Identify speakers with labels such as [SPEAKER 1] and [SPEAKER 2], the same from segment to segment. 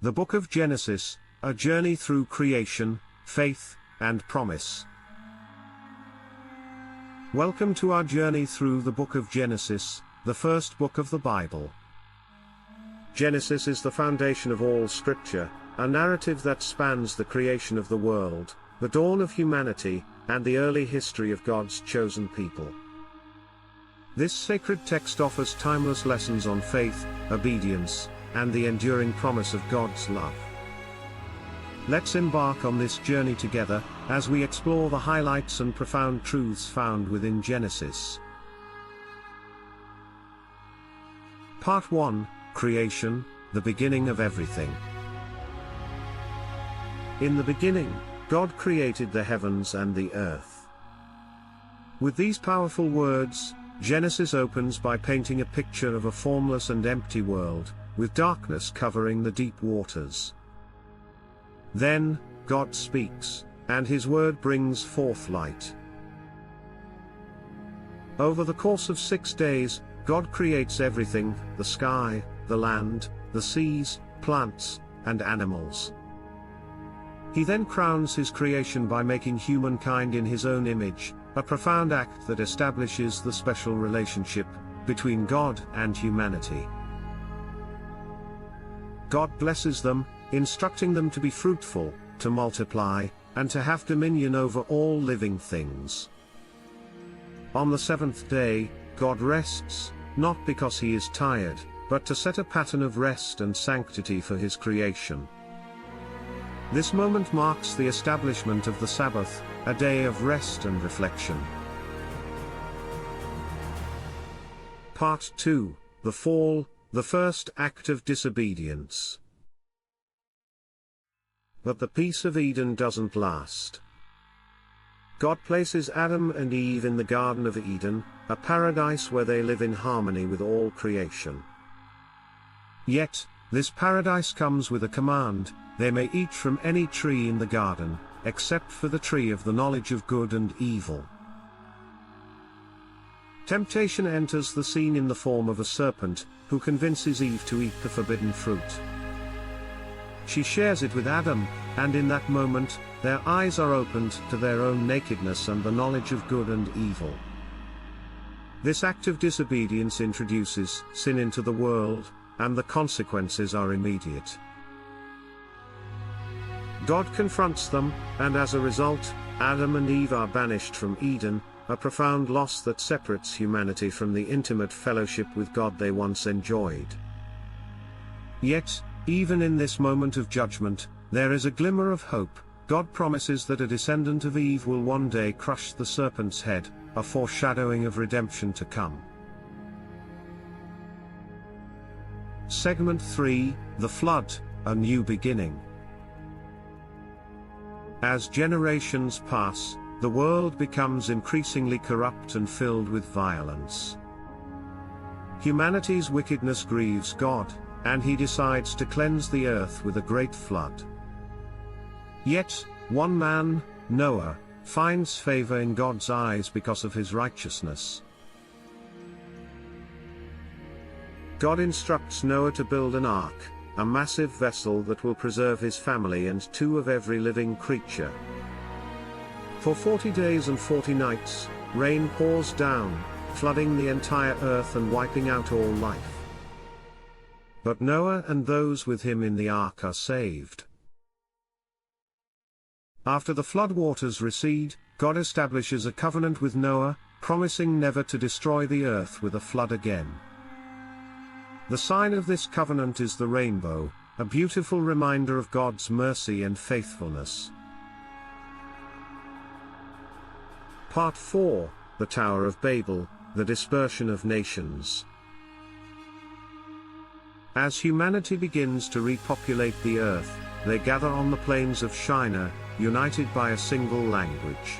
[SPEAKER 1] The Book of Genesis, a journey through creation, faith, and promise. Welcome to our journey through the Book of Genesis, the first book of the Bible. Genesis is the foundation of all Scripture, a narrative that spans the creation of the world, the dawn of humanity, and the early history of God's chosen people. This sacred text offers timeless lessons on faith, obedience, and the enduring promise of God's love. Let's embark on this journey together, as we explore the highlights and profound truths found within Genesis. Part 1, Creation, the beginning of everything. In the beginning, God created the heavens and the earth. With these powerful words, Genesis opens by painting a picture of a formless and empty world, with darkness covering the deep waters. Then, God speaks, and His word brings forth light. Over the course of 6 days, God creates everything: the sky, the land, the seas, plants, and animals. He then crowns His creation by making humankind in His own image, a profound act that establishes the special relationship between God and humanity. God blesses them, instructing them to be fruitful, to multiply, and to have dominion over all living things. On the seventh day, God rests, not because He is tired, but to set a pattern of rest and sanctity for His creation. This moment marks the establishment of the Sabbath, a day of rest and reflection. Part 2, The Fall, the first act of disobedience. But the peace of Eden doesn't last. God places Adam and Eve in the Garden of Eden, a paradise where they live in harmony with all creation. Yet, this paradise comes with a command: they may eat from any tree in the garden, except for the tree of the knowledge of good and evil. Temptation enters the scene in the form of a serpent, who convinces Eve to eat the forbidden fruit. She shares it with Adam, and in that moment, their eyes are opened to their own nakedness and the knowledge of good and evil. This act of disobedience introduces sin into the world, and the consequences are immediate. God confronts them, and as a result, Adam and Eve are banished from Eden, a profound loss that separates humanity from the intimate fellowship with God they once enjoyed. Yet, even in this moment of judgment, there is a glimmer of hope. God promises that a descendant of Eve will one day crush the serpent's head, a foreshadowing of redemption to come. Segment 3, The Flood, a New Beginning. As generations pass, the world becomes increasingly corrupt and filled with violence. Humanity's wickedness grieves God, and He decides to cleanse the earth with a great flood. Yet, one man, Noah, finds favor in God's eyes because of his righteousness. God instructs Noah to build an ark, a massive vessel that will preserve his family and 2 of every living creature. For 40 days and 40 nights, rain pours down, flooding the entire earth and wiping out all life. But Noah and those with him in the ark are saved. After the floodwaters recede, God establishes a covenant with Noah, promising never to destroy the earth with a flood again. The sign of this covenant is the rainbow, a beautiful reminder of God's mercy and faithfulness. Part 4, The Tower of Babel, the Dispersion of Nations. As humanity begins to repopulate the earth, they gather on the plains of Shinar, united by a single language.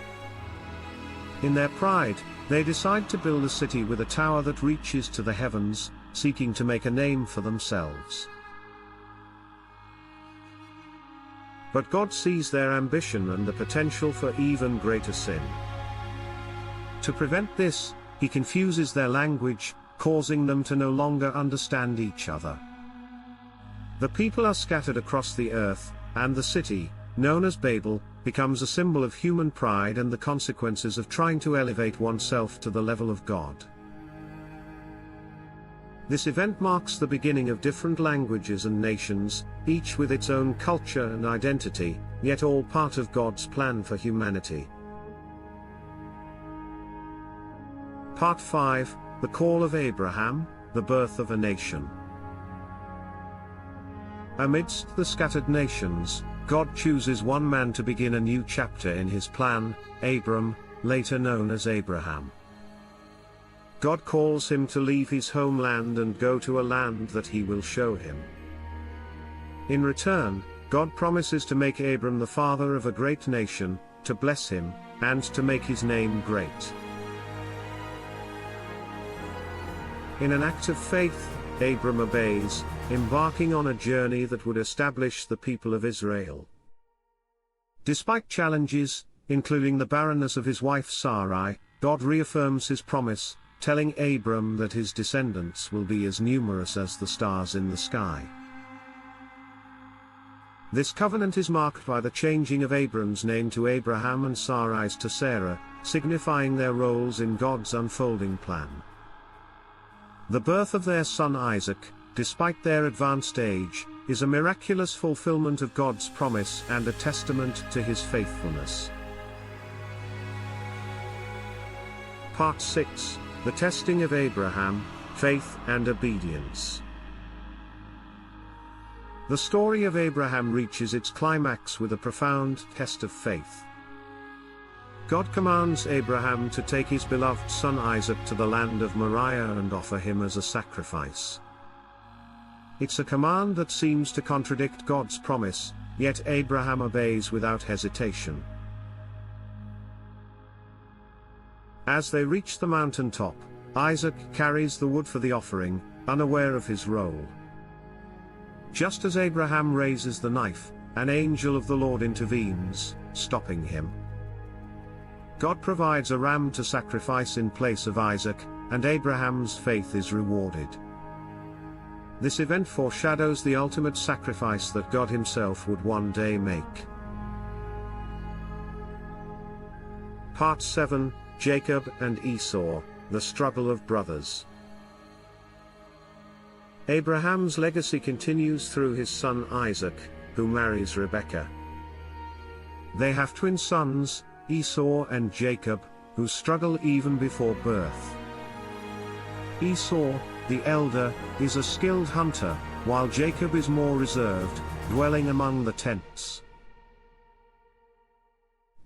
[SPEAKER 1] In their pride, they decide to build a city with a tower that reaches to the heavens, seeking to make a name for themselves. But God sees their ambition and the potential for even greater sin. To prevent this, He confuses their language, causing them to no longer understand each other. The people are scattered across the earth, and the city, known as Babel, becomes a symbol of human pride and the consequences of trying to elevate oneself to the level of God. This event marks the beginning of different languages and nations, each with its own culture and identity, yet all part of God's plan for humanity. Part 5, The Call of Abraham, the Birth of a Nation. Amidst the scattered nations, God chooses one man to begin a new chapter in his plan, Abram, later known as Abraham. God calls him to leave his homeland and go to a land that he will show him. In return, God promises to make Abram the father of a great nation, to bless him, and to make his name great. In an act of faith, Abram obeys, embarking on a journey that would establish the people of Israel. Despite challenges, including the barrenness of his wife Sarai, God reaffirms his promise, telling Abram that his descendants will be as numerous as the stars in the sky. This covenant is marked by the changing of Abram's name to Abraham and Sarai's to Sarah, signifying their roles in God's unfolding plan. The birth of their son Isaac, despite their advanced age, is a miraculous fulfillment of God's promise and a testament to his faithfulness. Part 6, The Testing of Abraham, Faith and Obedience. The story of Abraham reaches its climax with a profound test of faith. God commands Abraham to take his beloved son Isaac to the land of Moriah and offer him as a sacrifice. It's a command that seems to contradict God's promise, yet Abraham obeys without hesitation. As they reach the mountaintop, Isaac carries the wood for the offering, unaware of his role. Just as Abraham raises the knife, an angel of the Lord intervenes, stopping him. God provides a ram to sacrifice in place of Isaac, and Abraham's faith is rewarded. This event foreshadows the ultimate sacrifice that God himself would one day make. Part 7, Jacob and Esau, The Struggle of Brothers. Abraham's legacy continues through his son Isaac, who marries Rebekah. They have twin sons, Esau and Jacob, who struggle even before birth. Esau, the elder, is a skilled hunter, while Jacob is more reserved, dwelling among the tents.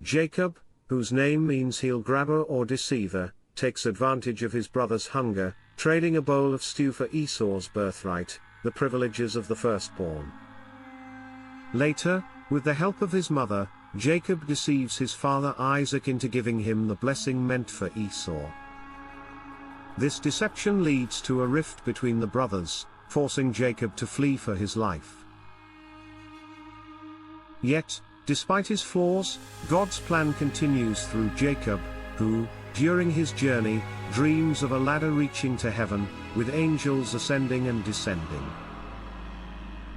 [SPEAKER 1] Jacob, whose name means heel-grabber or deceiver, takes advantage of his brother's hunger, trading a bowl of stew for Esau's birthright, the privileges of the firstborn. Later, with the help of his mother, Jacob deceives his father Isaac into giving him the blessing meant for Esau. This deception leads to a rift between the brothers, forcing Jacob to flee for his life. Yet, despite his flaws, God's plan continues through Jacob, who, during his journey, dreams of a ladder reaching to heaven, with angels ascending and descending.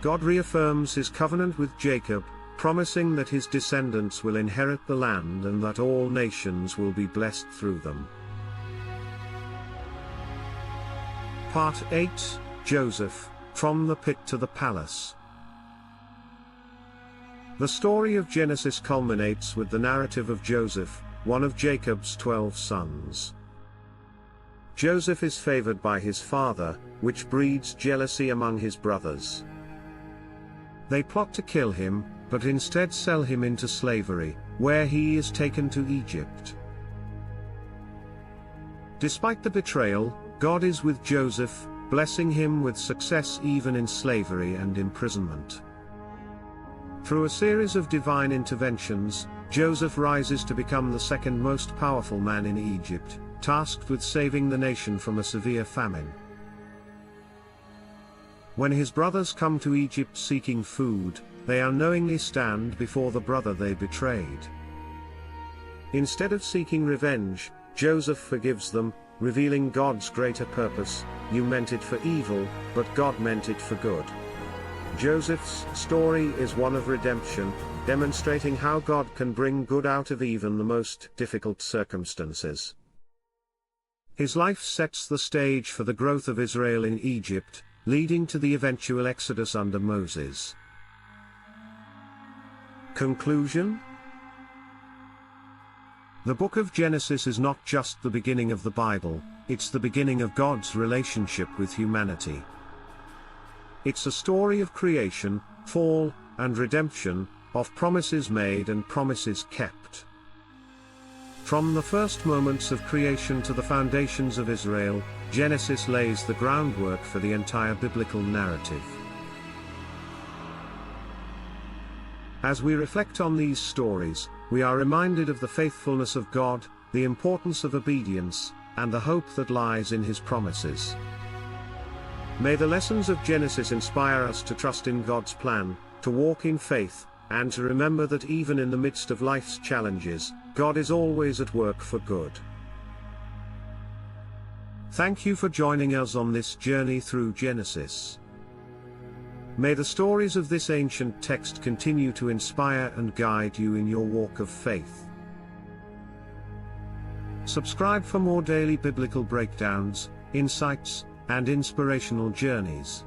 [SPEAKER 1] God reaffirms his covenant with Jacob, promising that his descendants will inherit the land and that all nations will be blessed through them. Part 8, Joseph, From the Pit to the Palace. The story of Genesis culminates with the narrative of Joseph, one of Jacob's 12 sons. Joseph is favored by his father, which breeds jealousy among his brothers. They plot to kill him, but instead sell him into slavery, where he is taken to Egypt. Despite the betrayal, God is with Joseph, blessing him with success even in slavery and imprisonment. Through a series of divine interventions, Joseph rises to become the second most powerful man in Egypt, tasked with saving the nation from a severe famine. When his brothers come to Egypt seeking food, they unknowingly stand before the brother they betrayed. Instead of seeking revenge, Joseph forgives them, revealing God's greater purpose: "You meant it for evil, but God meant it for good." Joseph's story is one of redemption, demonstrating how God can bring good out of even the most difficult circumstances. His life sets the stage for the growth of Israel in Egypt, leading to the eventual exodus under Moses. Conclusion? The book of Genesis is not just the beginning of the Bible, it's the beginning of God's relationship with humanity. It's a story of creation, fall, and redemption, of promises made and promises kept. From the first moments of creation to the foundations of Israel, Genesis lays the groundwork for the entire biblical narrative. As we reflect on these stories, we are reminded of the faithfulness of God, the importance of obedience, and the hope that lies in His promises. May the lessons of Genesis inspire us to trust in God's plan, to walk in faith, and to remember that even in the midst of life's challenges, God is always at work for good. Thank you for joining us on this journey through Genesis. May the stories of this ancient text continue to inspire and guide you in your walk of faith. Subscribe for more daily biblical breakdowns, insights, and inspirational journeys.